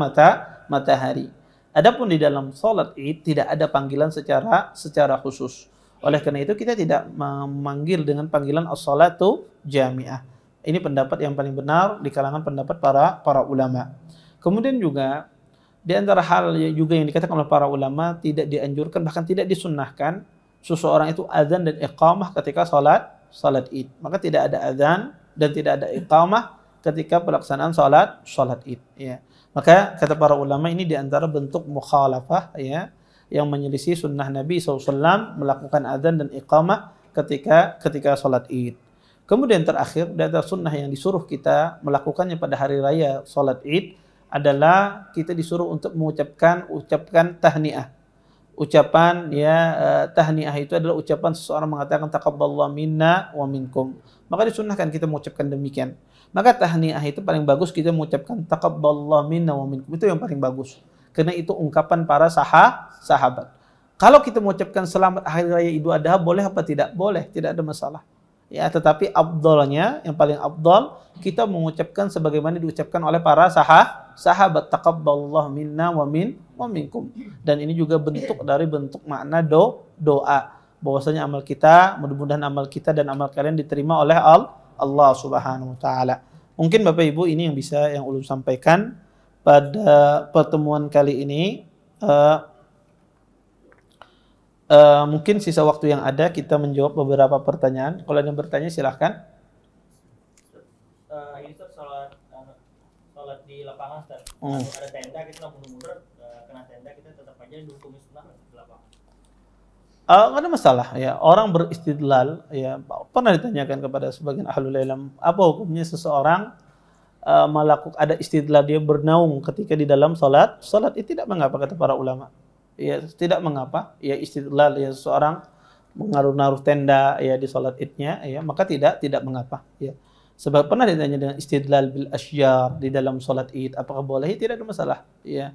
matahari. Adapun di dalam sholat Id tidak ada panggilan secara khusus. Oleh karena itu kita tidak memanggil dengan panggilan as-sholatu jami'ah. Ini pendapat yang paling benar di kalangan pendapat para ulama. Kemudian juga di antara hal juga yang dikatakan oleh para ulama, tidak dianjurkan, bahkan tidak disunnahkan seseorang itu azan dan iqamah ketika salat Id. Maka tidak ada azan dan tidak ada iqamah ketika pelaksanaan salat Id, ya. Maka kata para ulama ini di antara bentuk mukhalafah, ya, yang menyelisih sunnah Nabi SAW melakukan azan dan iqamah ketika salat Id. Kemudian terakhir, di antara sunnah yang disuruh kita melakukannya pada hari raya salat Id adalah kita disuruh untuk mengucapkan tahniah. Ucapan, ya, tahniah itu adalah ucapan seseorang mengatakan taqabbalallahu minna wa minkum. Maka disunnahkan kita mengucapkan demikian. Maka tahniah itu paling bagus kita mengucapkan taqabbalallahu minna wa minkum. Itu yang paling bagus. Karena itu ungkapan para sahabat. Kalau kita mengucapkan selamat hari raya Idul Adha boleh apa tidak? Boleh, tidak ada masalah. Ya, tetapi afdalnya, yang paling afdal, kita mengucapkan sebagaimana diucapkan oleh para sahabat, taqabbalallahu minna wa minkum. Dan ini juga bentuk dari bentuk makna doa. Bahwasanya amal kita, mudah-mudahan amal kita dan amal kalian diterima oleh Allah Subhanahu wa taala. Mungkin Bapak Ibu ini yang bisa yang ulun sampaikan pada pertemuan kali ini. Mungkin sisa waktu yang ada kita menjawab beberapa pertanyaan. Kalau ada yang bertanya silahkan. Ini Ustaz, sholat di lapangan Ustaz. Ada tenda kita nggak mundur kena tenda, kita tetap aja dukung sunnah di lapangan. Nggak ada masalah, ya. Orang beristidlal, ya, pernah ditanyakan kepada sebagian ahlul ilm, apa hukumnya seseorang melakukan ada istidlal, dia bernaung ketika di dalam salat itu tidak mengapa kata para ulama. Ya, tidak mengapa, ya, istidlal, ya, seseorang menaruh tenda, ya, di salat Idnya, ya, maka tidak mengapa, ya. Sebab pernah ditanya dengan istidlal bil asyjar di dalam salat Id, apakah boleh? Tidak ada masalah, ya.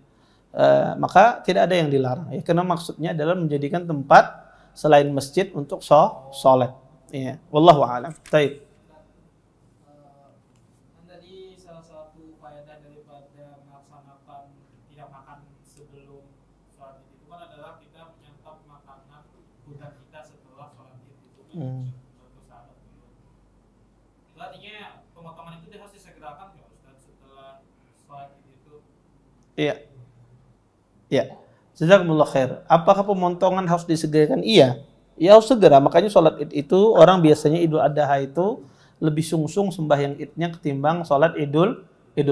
Maka tidak ada yang dilarang, ya, karena maksudnya adalah menjadikan tempat selain masjid untuk salat, ya. Wallahu a'lam. Baik. Tadi salah satu faedah daripada melaksanakan tidak makan sebelum sholat Id itu kan adalah kita menyantap makanan bukan kita setelah sholat Id itu kan suatu sahabat itu. Itu artinya pemakaman itu harus disegerakan nggak Ustaz setelah sholat Id itu? Iya. Ya. Jazakumullah khair. Apakah pemotongan harus disegerakan? Iya. Ya harus segera. Makanya sholat Id itu orang biasanya Idul Adha itu lebih sungsung sembahyang Idnya ketimbang sholat Idul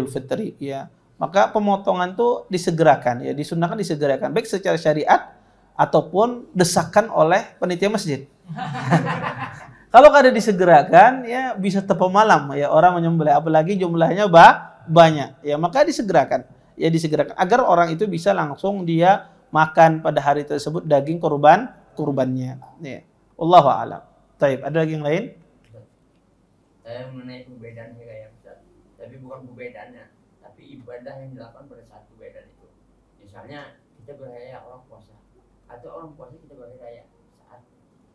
Fitri. Ya. maka pemotongan itu disegerakan, ya disunahkan disegerakan, baik secara syariat ataupun desakan oleh panitia masjid. Kalau kada disegerakan, ya bisa tepat malam ya orang menyembelih, apalagi jumlahnya banyak, ya maka disegerakan, ya disegerakan agar orang itu bisa langsung dia makan pada hari tersebut daging kurbannya. Ya. Wallahu a'lam. Taib, ada lagi yang lain? Saya mengenai perbedaannya kayak Ustaz, tapi bukan perbedaannya, tapi ibadah yang dilakukan pada saat perbedaan itu. Misalnya kita berhari raya orang puasa, atau orang puasa kita berhari raya saat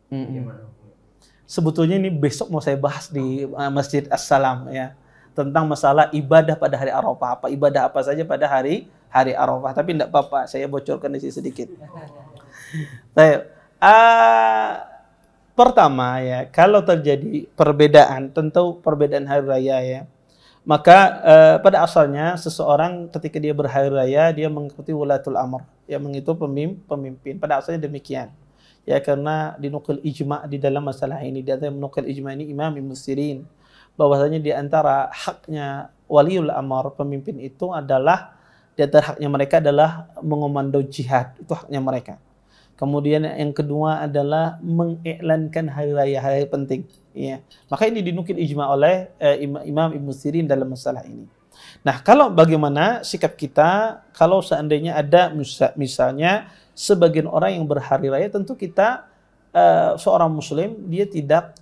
gimana hukumnya? Sebetulnya ini besok mau saya bahas di Masjid As-Salam ya, tentang masalah ibadah pada hari Arafah, apa ibadah apa saja pada hari Arafah, tapi tidak apa-apa, saya bocorkan di sini sedikit. Baik. Pertama ya, kalau terjadi perbedaan, tentu perbedaan hari raya ya, maka pada asalnya seseorang ketika dia berhari raya dia mengikuti wulatul amr, ya mengikuti pemimpin. Pada asalnya demikian. Ya karena dinukil ijma' di dalam masalah ini, dia menukil ijma' ini Imam Ibnu Sirin, bahwasanya di antara haknya waliul amr, pemimpin itu adalah, di antara haknya mereka adalah mengomando jihad, itu haknya mereka. Kemudian yang kedua adalah mengiklankan hari raya, hari penting. Ya. Maka ini dinukil ijma' oleh Imam Ibnu Sirin dalam masalah ini. Nah, kalau bagaimana sikap kita kalau seandainya ada misalnya sebagian orang yang berhari raya, tentu kita seorang muslim dia tidak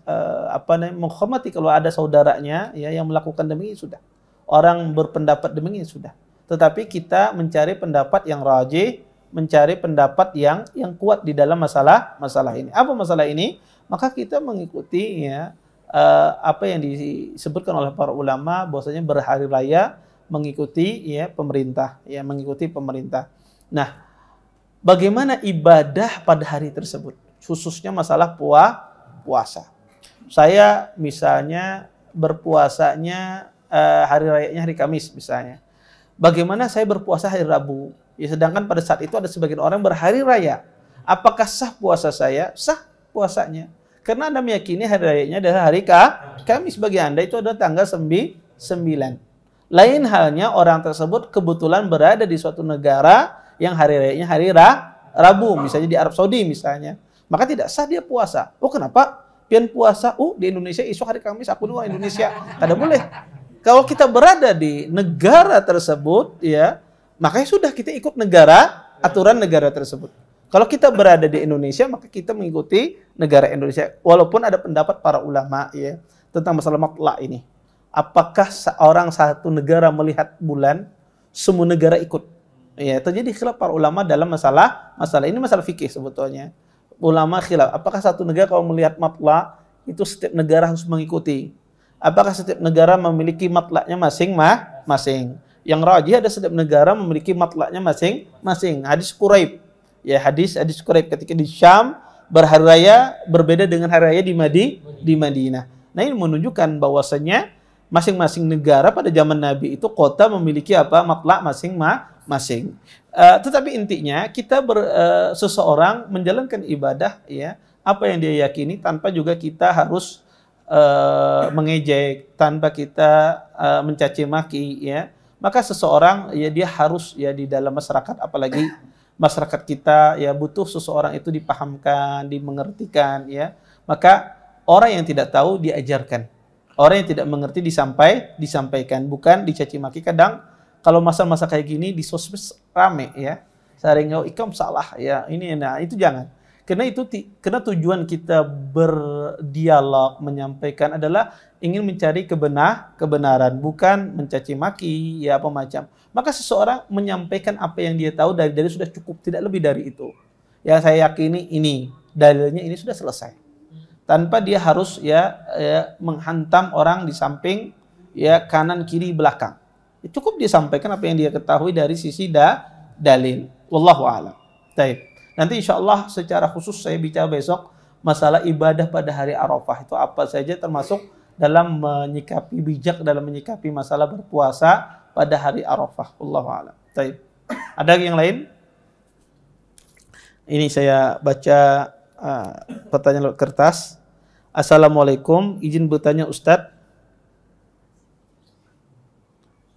menghormati kalau ada saudaranya ya yang melakukan demikian, sudah. Orang berpendapat demikian, sudah. Tetapi kita mencari pendapat yang rajih, mencari pendapat yang kuat di dalam masalah ini. Apa masalah ini? Maka kita mengikuti ya apa yang disebutkan oleh para ulama, bahwasanya berhari raya mengikuti ya pemerintah, ya mengikuti pemerintah. Nah, bagaimana ibadah pada hari tersebut? Khususnya masalah puasa. Saya misalnya berpuasanya hari rayanya hari Kamis misalnya. Bagaimana saya berpuasa hari Rabu? Ya, sedangkan pada saat itu ada sebagian orang berhari raya. Apakah sah puasa saya? Sah puasanya. Karena Anda meyakini hari rayanya adalah hari Kamis, bagi Anda itu adalah tanggal 9. Lain halnya orang tersebut kebetulan berada di suatu negara yang hari rayanya hari Rabu, misalnya di Arab Saudi misalnya. Maka tidak sah dia puasa. Oh kenapa? Pian puasa, di Indonesia isu hari Kamis, aku luar Indonesia. Tidak boleh. Kalau kita berada di negara tersebut, ya, makanya sudah kita ikut aturan negara tersebut. Kalau kita berada di Indonesia, maka kita mengikuti negara Indonesia. Walaupun ada pendapat para ulama ya tentang masalah matla ini. Apakah seorang satu negara melihat bulan, semua negara ikut? Ya, terjadi khilaf para ulama dalam masalah ini, masalah fikih sebetulnya. Ulama khilaf, apakah satu negara kalau melihat matla itu setiap negara harus mengikuti? Apakah setiap negara memiliki matlaknya masing-masing? Yang rajih ada setiap negara memiliki matlaknya masing-masing. Hadis Quraib. Ya, hadis Quraib ketika di Syam berhari raya berbeda dengan hari raya di Madinah. Nah, ini menunjukkan bahwasanya masing-masing negara pada zaman Nabi itu kota memiliki matlak masing-masing. Tetapi intinya kita seseorang menjalankan ibadah ya apa yang dia yakini tanpa juga kita harus mengejek, tanpa kita mencaci maki ya. Maka seseorang ya dia harus ya di dalam masyarakat, apalagi masyarakat kita ya butuh seseorang itu dipahamkan, dimengertikan ya. Maka orang yang tidak tahu diajarkan. Orang yang tidak mengerti disampaikan, bukan dicaci maki. Kadang kalau masa-masa kayak gini di sosmed rame ya. Sering ikam salah ya, ini nah itu jangan. Karena tujuan kita berdialog, menyampaikan adalah ingin mencari kebenaran, bukan mencaci maki ya apa macam. Maka seseorang menyampaikan apa yang dia tahu dari sudah cukup, tidak lebih dari itu. Yang saya yakini ini dalilnya ini sudah selesai. Tanpa dia harus ya menghantam orang di samping ya kanan kiri belakang. Ya, cukup dia sampaikan apa yang dia ketahui dari sisi dalil. Wallahu a'lam. Baik. Nanti insya Allah secara khusus saya bicara besok masalah ibadah pada hari Arafah itu apa saja, termasuk dalam menyikapi bijak dalam menyikapi masalah berpuasa pada hari Arafah. Wallahu a'lam. Baik. Ada yang lain? Ini saya baca pertanyaan lewat kertas. Assalamualaikum, izin bertanya Ustadz.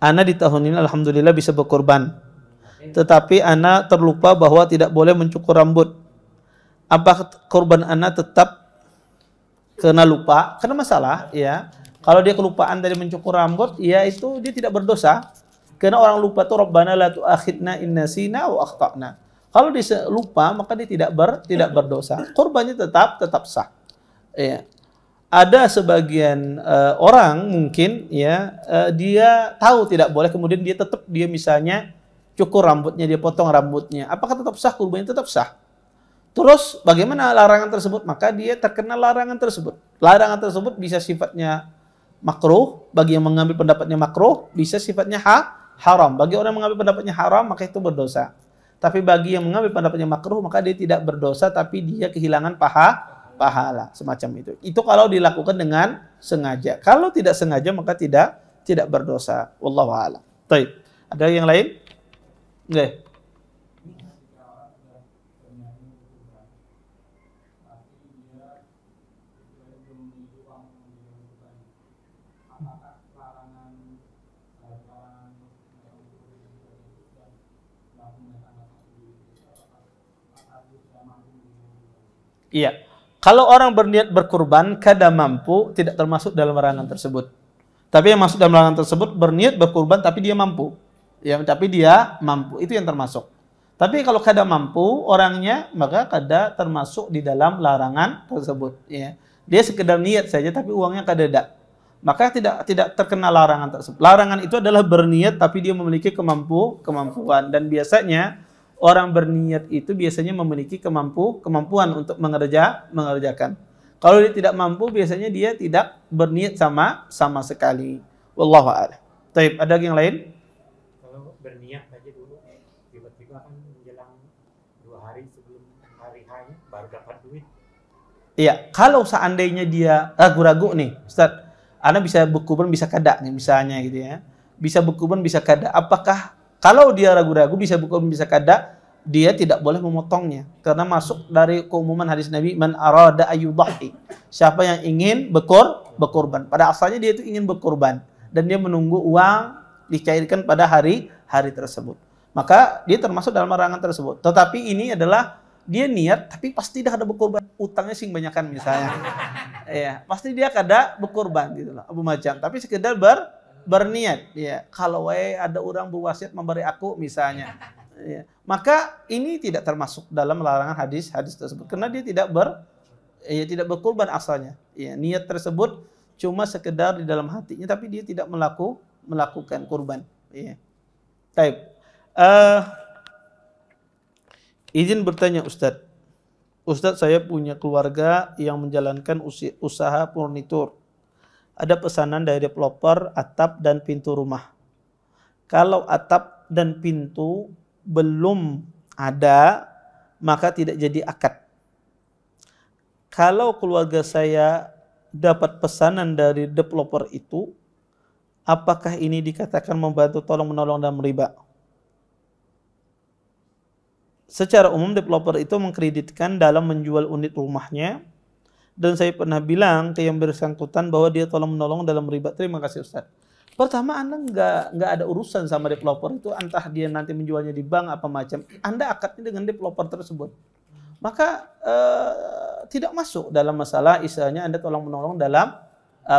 Ana di tahun ini alhamdulillah bisa berkorban. Tetapi ana terlupa bahwa tidak boleh mencukur rambut. Apa korban ana tetap kena lupa? Karena masalah, ya. Kalau dia kelupaan dari mencukur rambut, ya itu dia tidak berdosa. Karena orang lupa itu Rabbana la tu'akhidna in nasina wa akhtana. Kalau dia lupa, maka dia tidak berdosa. Korbannya tetap sah. Ya. Ada sebagian orang mungkin ya dia tahu tidak boleh, kemudian dia misalnya cukur rambutnya, dia potong rambutnya. Apakah tetap sah? Kurbannya tetap sah. Terus bagaimana larangan tersebut? Maka dia terkena larangan tersebut. Larangan tersebut bisa sifatnya makruh, bagi yang mengambil pendapatnya makruh, bisa sifatnya haram. Bagi orang yang mengambil pendapatnya haram, maka itu berdosa. Tapi bagi yang mengambil pendapatnya makruh, maka dia tidak berdosa, tapi dia kehilangan pahala semacam itu. Itu kalau dilakukan dengan sengaja. Kalau tidak sengaja maka tidak berdosa. Wallahu a'lam. Baik. Ada yang lain? Nggak. Iya. Kalau orang berniat berkurban kada mampu, tidak termasuk dalam larangan tersebut. Tapi yang masuk dalam larangan tersebut berniat berkurban tapi dia mampu. Ya, tapi dia mampu, itu yang termasuk. Tapi kalau kada mampu orangnya, maka kada termasuk di dalam larangan tersebut. Ya. Dia sekedar niat saja tapi uangnya kada ada. Maka tidak terkena larangan tersebut. Larangan itu adalah berniat tapi dia memiliki kemampuan, dan biasanya orang berniat itu biasanya memiliki kemampuan untuk mengerjakan. Kalau dia tidak mampu, biasanya dia tidak berniat sama sekali. Wallahu a'lam. Baik, ada yang lain? Kalau berniat aja dulu, tiba-tiba kan menjelang 2 hari sebelum hari H baru dapat duit. Iya, kalau seandainya dia ragu-ragu nih, Ustaz, Anda bisa berkurban bisa kada nih misalnya gitu ya. Bisa berkurban bisa kada. Apakah kalau dia ragu-ragu bisa berkurban bisa kada, dia tidak boleh memotongnya karena masuk dari keumuman hadis Nabi, man arada ayyudhi. Siapa yang ingin berkorban. Pada asalnya dia itu ingin berkorban dan dia menunggu uang dicairkan pada hari tersebut. Maka dia termasuk dalam larangan tersebut. Tetapi ini adalah dia niat tapi pasti dah ada berkorban. Utangnya sing banyakan misalnya. Ya, pasti dia kada berkorban gitu loh, Abu Macam. Tapi sekedar berniat, ya. Kalau ada orang berwasiat memberi aku misalnya. Ya. Maka ini tidak termasuk dalam larangan hadis tersebut karena dia tidak berkorban asalnya. Ya, niat tersebut cuma sekedar di dalam hatinya tapi dia tidak melakukan kurban. Ya. Baik. Izin bertanya Ustadz. Ustadz, saya punya keluarga yang menjalankan usaha furnitur. Ada pesanan dari developer atap dan pintu rumah. Kalau atap dan pintu belum ada, maka tidak jadi akad. Kalau keluarga saya dapat pesanan dari developer itu, apakah ini dikatakan membantu tolong-menolong dalam riba? Secara umum developer itu mengkreditkan dalam menjual unit rumahnya, dan saya pernah bilang ke yang bersangkutan bahwa dia tolong-menolong dalam riba. Terima kasih Ustaz. Pertama, Anda nggak ada urusan sama developer itu, entah dia nanti menjualnya di bank apa macam. Anda akadnya dengan developer tersebut. Maka tidak masuk dalam masalah istilahnya Anda tolong-menolong dalam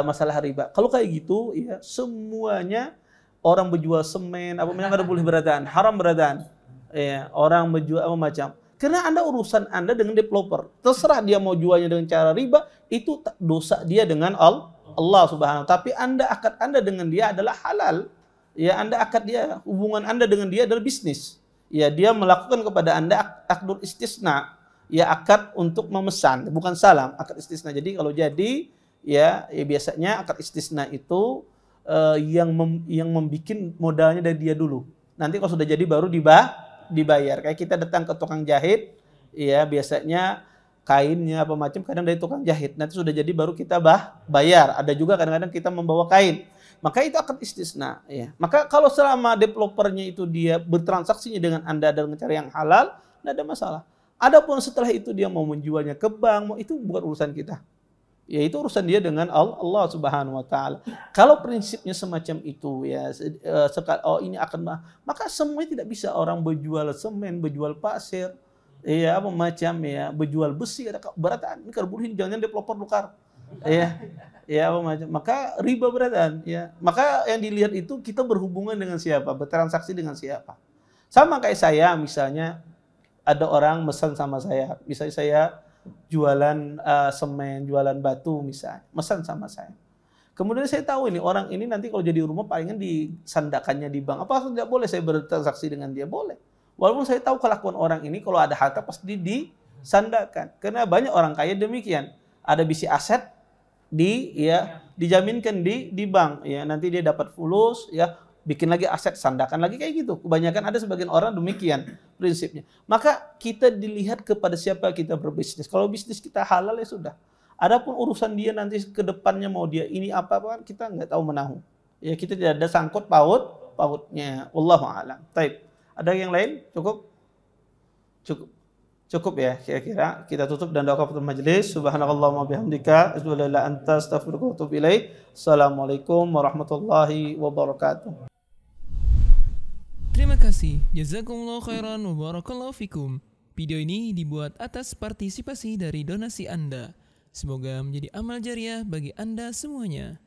masalah riba. Kalau kayak gitu, ya semuanya orang berjual semen, apa namanya, kada boleh beradaan, haram beradaan. Ya, orang menjual apa macam. Karena urusan Anda dengan developer. Terserah dia mau jualnya dengan cara riba, itu dosa dia dengan Allah Subhanahu wa ta'ala. Tapi akad Anda dengan dia adalah halal. Ya, akad dia, hubungan Anda dengan dia adalah bisnis. Ya, dia melakukan kepada Anda akdul istisna. Ya, akad untuk memesan, bukan salam, akad istisna. Jadi kalau jadi ya biasanya akad istisna itu yang membuat modalnya dari dia dulu. Nanti kalau sudah jadi baru dibayar. Kayak kita datang ke tukang jahit, ya biasanya kainnya apa macam kadang dari tukang jahit. Nanti sudah jadi baru kita bayar. Ada juga kadang-kadang kita membawa kain. Maka itu akan istisna. Ya. Maka kalau selama developernya itu dia bertransaksinya dengan Anda dengan cara yang halal, tidak ada masalah. Adapun setelah itu dia mau menjualnya ke bank, itu bukan urusan kita. Ya itu urusan dia dengan Allah Subhanahu wa taala. Kalau prinsipnya semacam itu ya ini akan maka semuanya tidak bisa orang berjual semen, berjual pasir, ya apa macam ya, berjual besi ada beratan ini karbuhin jangan dia pelopor tukar. Ya apa macam. Maka riba beratan ya. Maka yang dilihat itu kita berhubungan dengan siapa, bertransaksi dengan siapa. Sama kayak saya misalnya ada orang pesan sama saya, misalnya saya jualan semen, jualan batu misalnya, pesan sama saya. Kemudian saya tahu ini orang ini nanti kalau jadi rumah palingan disandakannya di bank. Apa tidak boleh saya bertransaksi dengan dia? Boleh. Walaupun saya tahu kelakuan orang ini kalau ada harta pasti disandakan. Karena banyak orang kaya demikian. Ada bisi aset dijaminkan di bank ya, nanti dia dapat fulus ya, bikin lagi aset sandakan lagi kayak gitu. Kebanyakan ada sebagian orang demikian prinsipnya. Maka kita dilihat kepada siapa kita berbisnis. Kalau bisnis kita halal ya sudah. Adapun urusan dia nanti ke depannya mau dia ini apa kan kita nggak tahu menahu. Ya kita tidak ada sangkut pautnya. Wallahu a'lam. Taib. Ada yang lain? Cukup ya kira-kira. Kita tutup dan doa kafatul majelis. Subhanakallahumma bihamdika asyhadu an la ilaha illa anta astaghfiruka wa atubu ilaik. Assalamualaikum warahmatullahi wabarakatuh. Terima kasih. Jazakumullah khairan wa barakallahu fikum. Video ini dibuat atas partisipasi dari donasi Anda. Semoga menjadi amal jariah bagi Anda semuanya.